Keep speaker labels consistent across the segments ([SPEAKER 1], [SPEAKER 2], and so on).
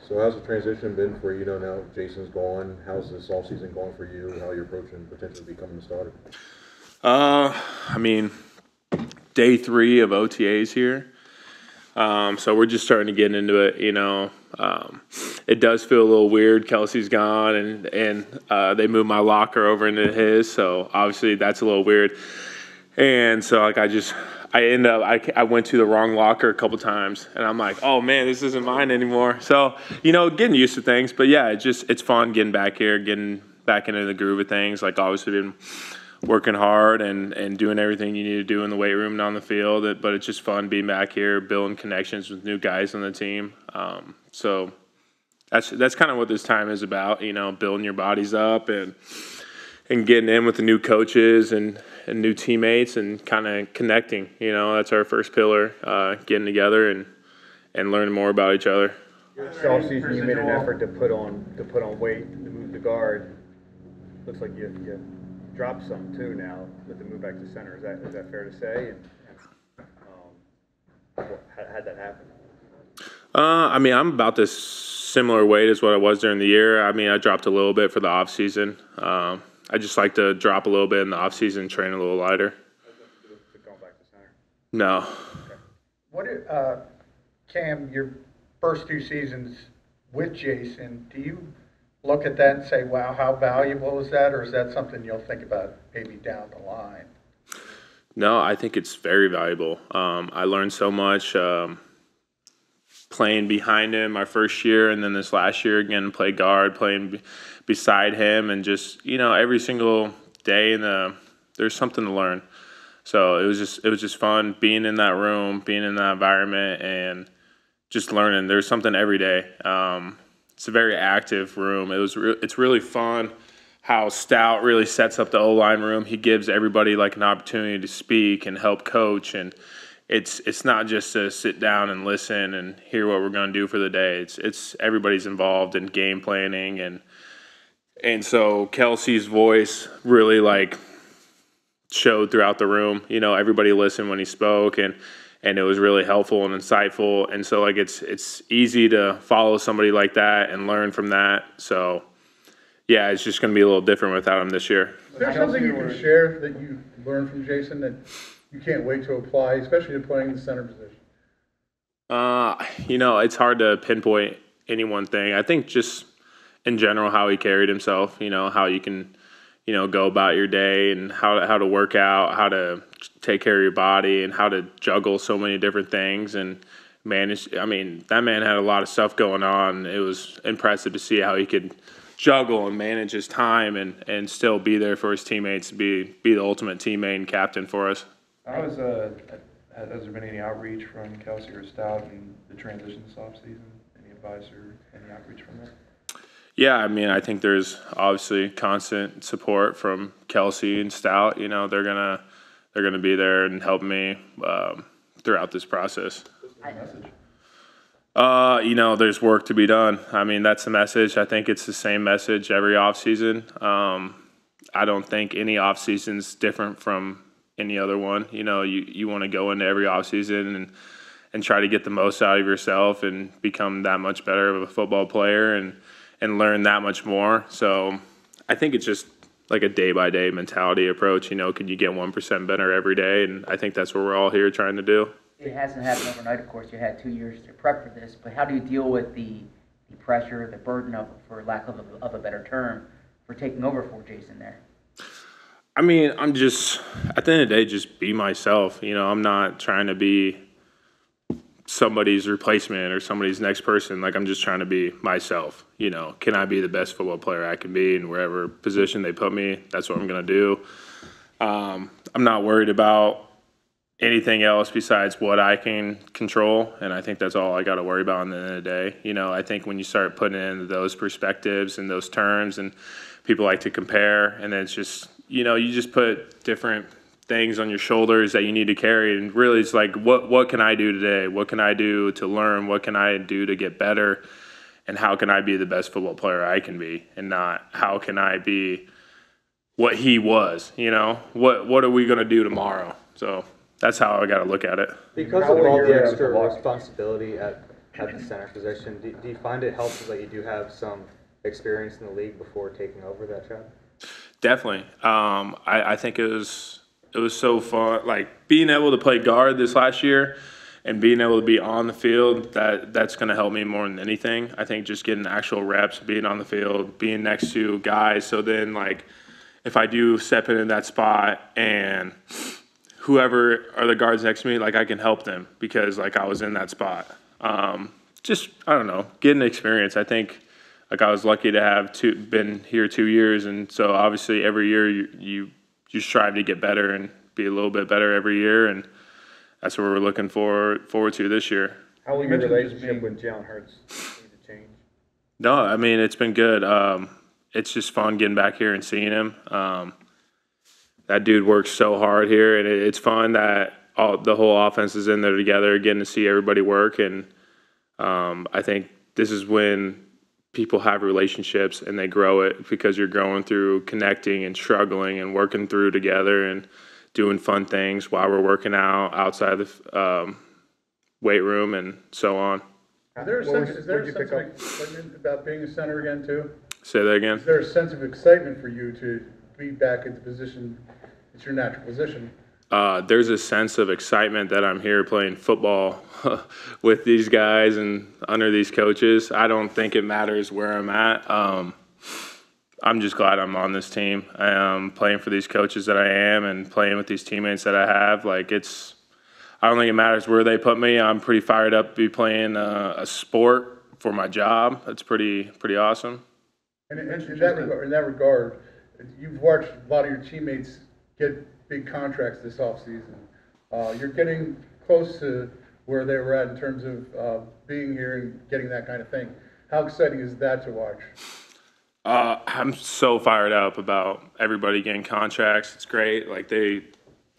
[SPEAKER 1] So how's the transition been for you? Now Jason's gone. How's this offseason going for you? How you're approaching potentially becoming a starter?
[SPEAKER 2] I mean, day 3 of OTAs here. So we're just starting to get into it, It does feel a little weird. Kelsey's gone, and they moved my locker over into his, so obviously that's a little weird. And so, I went to the wrong locker a couple times, and I'm like, oh, man, this isn't mine anymore. So, getting used to things. But, yeah, it's fun getting back here, getting back into the groove of things. Like, obviously been working hard and doing everything you need to do in the weight room and on the field. But it's just fun being back here, building connections with new guys on the team. So that's kind of what this time is about, building your bodies up and getting in with the new coaches and new teammates and kind of connecting. That's our first pillar, getting together and learning more about each other.
[SPEAKER 3] This offseason, you made an effort to put on weight, to move the guard. Looks like you dropped some too now with the move back to center. Is that fair to say? How'd that happen?
[SPEAKER 2] I'm about this similar weight as what I was during the year. I dropped a little bit for the off season. I just like to drop a little bit in the off season, train a little lighter.
[SPEAKER 3] Going back to center?
[SPEAKER 2] No.
[SPEAKER 3] Okay.
[SPEAKER 4] What, Cam, your first 2 seasons with Jason, do you look at that and say, wow, how valuable is that? Or is that something you'll think about maybe down the line?
[SPEAKER 2] No, I think it's very valuable. I learned so much playing behind him my first year, and then this last year again, play guard, playing beside him, and just every single day there's something to learn. So it was just fun being in that room, being in that environment, and just learning. There's something every day. It's a very active room. It's really fun how Stout really sets up the O-line room. He gives everybody like an opportunity to speak and help coach, and it's not just to sit down and listen and hear what we're going to do for the day. It's everybody's involved in game planning, and so Kelsey's voice really showed throughout the room. Everybody listened when he spoke, and it was really helpful and insightful. And so it's easy to follow somebody like that and learn from that. So yeah, it's just going to be a little different without him this year.
[SPEAKER 5] Is there something you can share that you learned from Jason that you can't wait to apply, especially to playing the center position?
[SPEAKER 2] It's hard to pinpoint any one thing. I think just in general how he carried himself, how you can, go about your day and how to work out, how to take care of your body, and how to juggle so many different things and manage. That man had a lot of stuff going on. It was impressive to see how he could juggle and manage his time and still be there for his teammates, be the ultimate teammate and captain for us.
[SPEAKER 6] Has there been any outreach from Kelsey or Stout in the transition this offseason? Any advice or any outreach from them?
[SPEAKER 2] Yeah, I think there's obviously constant support from Kelsey and Stout. They're gonna be there and help me throughout this process.
[SPEAKER 6] What's the message?
[SPEAKER 2] There's work to be done. That's the message. I think it's the same message every offseason. I don't think any offseason's different from any other one. You want to go into every offseason and try to get the most out of yourself and become that much better of a football player and learn that much more. So I think it's just like a day-by-day mentality approach. Can you get 1% better every day? And I think that's what we're all here trying to do.
[SPEAKER 7] It hasn't happened overnight, of course. You had 2 years to prep for this, but how do you deal with the pressure, the burden of, for lack of a better term, for taking over for Jason there?
[SPEAKER 2] I'm just, at the end of the day, just be myself. I'm not trying to be somebody's replacement or somebody's next person. I'm just trying to be myself. Can I be the best football player I can be in wherever position they put me? That's what I'm going to do. I'm not worried about anything else besides what I can control, and I think that's all I got to worry about in the end of the day. I think when you start putting in those perspectives and those terms, and people like to compare, and then it's just, you just put different things on your shoulders that you need to carry, and really it's like, what can I do today? What can I do to learn? What can I do to get better? And how can I be the best football player I can be, and not how can I be what he was? What are we going to do tomorrow? So that's how I got to look at it.
[SPEAKER 1] Because of all the extra responsibility at
[SPEAKER 8] at the center position. Do you find it helps that you do have some experience in the league before taking over that job?
[SPEAKER 2] Definitely. I think it was so fun, like being able to play guard this last year and being able to be on the field. That's going to help me more than anything. I think just getting actual reps, being on the field, being next to guys. So then, like, if I do step into that spot and whoever are the guards next to me, like I can help them because like I was in that spot. Just I don't know, getting experience. I think. Like I was lucky to have been here 2 years, and so obviously every year you strive to get better and be a little bit better every year, and that's what we're looking forward to this year.
[SPEAKER 3] How will your relationship with Jalen Hurts need to change?
[SPEAKER 2] No, I mean it's been good. It's just fun getting back here and seeing him. That dude works so hard here, and it's fun that the whole offense is in there together, getting to see everybody work, and I think this is when people have relationships and they grow it because you're going through connecting and struggling and working through together and doing fun things while we're working out outside the weight room and so on.
[SPEAKER 5] Is there a sense of excitement about being a center again too?
[SPEAKER 2] Say that again?
[SPEAKER 5] Is there a sense of excitement for you to be back in the position, it's your natural position?
[SPEAKER 2] There's a sense of excitement that I'm here playing football with these guys and under these coaches. I don't think it matters where I'm at. I'm just glad I'm on this team. I am playing for these coaches that I am and playing with these teammates that I have. Like I don't think it matters where they put me. I'm pretty fired up to be playing a sport for my job. That's pretty awesome.
[SPEAKER 5] And in that regard, you've watched a lot of your teammates get big contracts this offseason. You're getting close to where they were at in terms of being here and getting that kind of thing. How exciting is that to watch?
[SPEAKER 2] I'm so fired up about everybody getting contracts. It's great. Like they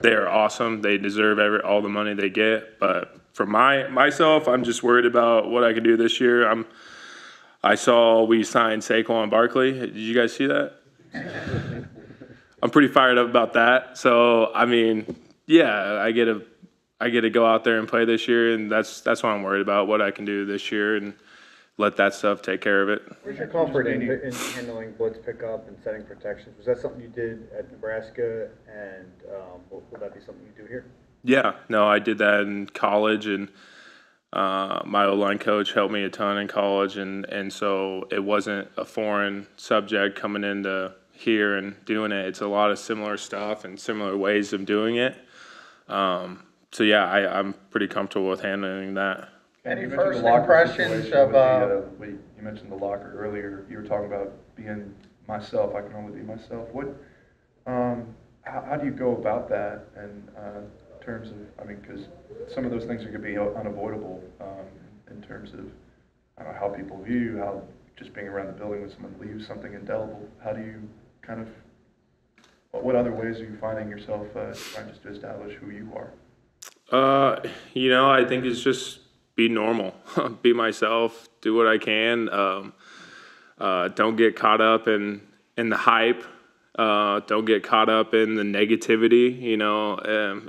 [SPEAKER 2] are awesome. They deserve all the money they get. But for myself, I'm just worried about what I can do this year. I saw we signed Saquon Barkley. Did you guys see that? I'm pretty fired up about that. So I mean, yeah, I get to go out there and play this year, and that's what I'm worried about. What I can do this year and let that stuff take care of it.
[SPEAKER 3] Where's your comfort in handling blitz pickup and setting protections? Was that something you did at Nebraska, and will that be something you do here?
[SPEAKER 2] Yeah, no, I did that in college, and my O-line coach helped me a ton in college, and so it wasn't a foreign subject coming into here and doing it. It's a lot of similar stuff and similar ways of doing it. So yeah, I'm pretty comfortable with handling that.
[SPEAKER 4] Any
[SPEAKER 6] You
[SPEAKER 4] first
[SPEAKER 6] mentioned the locker
[SPEAKER 4] impressions
[SPEAKER 6] situation
[SPEAKER 4] of,
[SPEAKER 6] you mentioned the locker earlier. You were talking about being myself. I can only be myself. How do you go about that in terms of, I mean, because some of those things are going to be unavoidable in terms of, I don't know, how people view you, how just being around the building when someone leaves something indelible. How do you kind of, what other ways are you finding yourself trying just to establish who you are?
[SPEAKER 2] I think it's just be normal, be myself, do what I can. Don't get caught up in the hype. Don't get caught up in the negativity.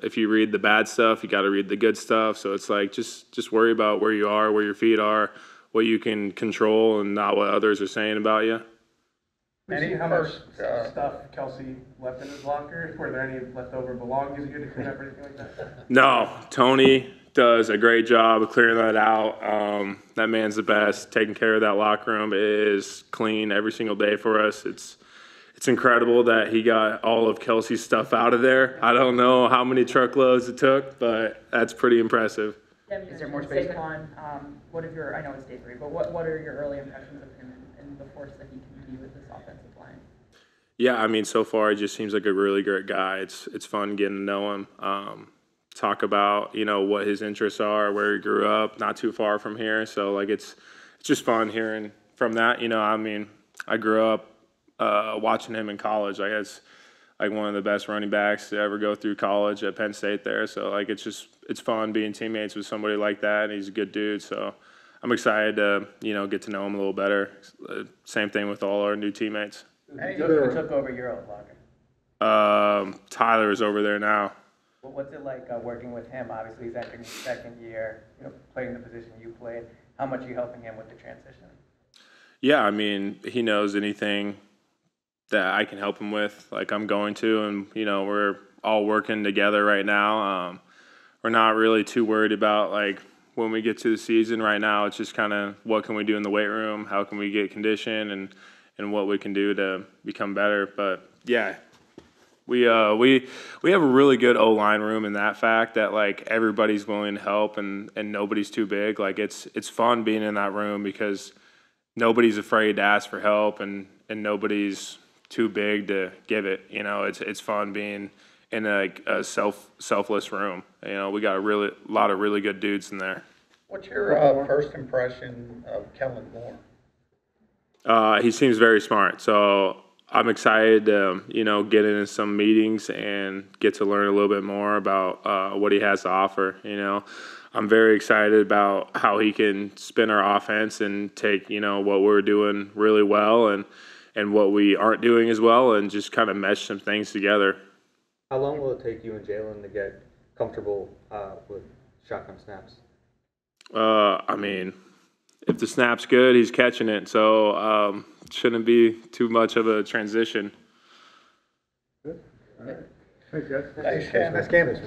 [SPEAKER 2] If you read the bad stuff, you got to read the good stuff. So it's like just worry about where you are, where your feet are, what you can control, and not what others are saying about you.
[SPEAKER 9] See how much stuff Kelsey left in his locker? Were there any leftover belongings you had to clean up or anything like that?
[SPEAKER 2] No, Tony does a great job of clearing that out. That man's the best. Taking care of that locker room. It is clean every single day for us. It's incredible that he got all of Kelsey's stuff out of there. I don't know how many truckloads it took, but that's pretty impressive.
[SPEAKER 7] Is there more space?
[SPEAKER 10] Saquon, what are your, I know it's day 3, but what are your early impressions of him and the force that he can be with this offensive line?
[SPEAKER 2] Yeah, I mean, so far, he just seems like a really great guy. It's fun getting to know him. Talk about, what his interests are, where he grew up, not too far from here. So, it's just fun hearing from that. I grew up watching him in college. It's like one of the best running backs to ever go through college at Penn State there. So, it's fun being teammates with somebody like that, and he's a good dude. So, I'm excited to, get to know him a little better. Same thing with all our new teammates.
[SPEAKER 7] Who took over your old locker?
[SPEAKER 2] Tyler is over there now.
[SPEAKER 11] Well, what's it like working with him? Obviously, he's entering his second year, playing the position you played. how much are you helping him with the transition?
[SPEAKER 2] Yeah, I mean, he knows anything that I can help him with, like I'm going to, and we're all working together right now. We're not really too worried about like when we get to the season right now. It's just kind of what can we do in the weight room, how can we get condition, and what we can do to become better. But yeah, we have a really good O-line room in that fact that like everybody's willing to help and nobody's too big. Like it's fun being in that room because nobody's afraid to ask for help and nobody's too big to give it. It's fun being in a selfless room. We got a lot of really good dudes in there.
[SPEAKER 4] What's your first impression of Kellen Moore?
[SPEAKER 2] He seems very smart, so I'm excited to get into some meetings and get to learn a little bit more about what he has to offer. I'm very excited about how he can spin our offense and take what we're doing really well and what we aren't doing as well, and just kind of mesh some things together.
[SPEAKER 8] How long will it take you and Jalen to get comfortable with shotgun snaps?
[SPEAKER 2] I mean, if the snap's good, he's catching it, so shouldn't be too much of a transition.
[SPEAKER 5] Good. All right. Thanks, guys.
[SPEAKER 4] Thanks, Cam.
[SPEAKER 1] Nice canvas.